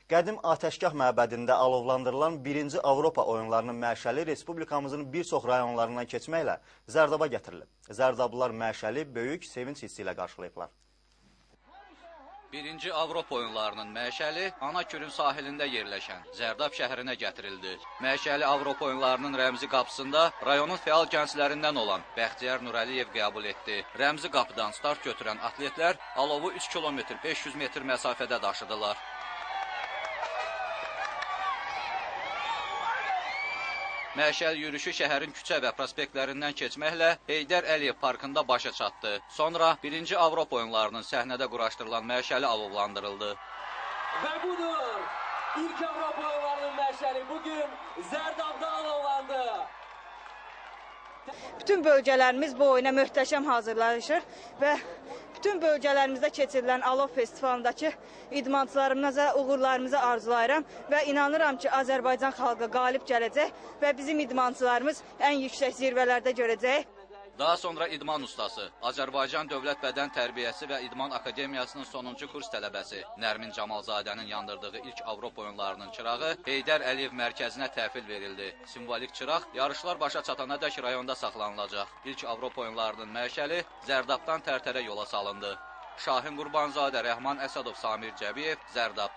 Qədim Atəşgah məbədində alovlandırılan 1-ci Avropa oyunlarının məşəli Respublikamızın bir çox rayonlarından keçməklə Zərdaba gətirilib. Zərdablılar məşəli böyük sevinç hissi ilə qarşılayıblar. 1-ci Avropa oyunlarının məşəli Anakürün sahilində yerləşən Zərdab şəhərinə gətirildi. Məşəli Avropa oyunlarının rəmzi qapısında rayonun fəal gənclərindən olan Bəxtiyar Nurəliyev qəbul etdi. Rəmzi qapıdan start götürən atletlər alovu 3 km 500 metr məsafədə daşıdılar. Məşəl yürüyüşü şəhərin küçə və prospektlərindən keçməklə Heydər Əliyev parkında başa çatdı. Sonra 1-ci Avropa oyunlarının səhnədə quraşdırılan məşəli alovlandırıldı. Və budur, ilk Avropa oyunlarının məşəli bugün Zərdabda alovlandı. Bütün bölgələrimiz bu oyuna möhtəşəm hazırlaşır və bütün bölgələrimizdə keçirilən Alov festivalındakı idmançılarımıza, uğurlarımıza arzulayıram və inanıram ki, Azərbaycan xalqı qalib gələcək və bizim idmançılarımız ən yüksək zirvələrdə görəcək. Daha sonra idman ustası, Azərbaycan Dövlət Bədən Tərbiyəsi və İdman Akademiyasının sonuncu kurs tələbəsi Nərmin Camalzadənin yandırdığı ilk Avropa oyunlarının çırağı Heydər Əliyev mərkəzinə təhvil verildi. Simvolik çıraq yarışlar başa çatanadək rayonda saxlanılacaq. İlk Avropa oyunlarının məşəli Zərdabdan Tərtərə yola salındı. Şahin Qurbanzadə, Rəhman Əsədov, Samir Cəbiyev, Zərdab.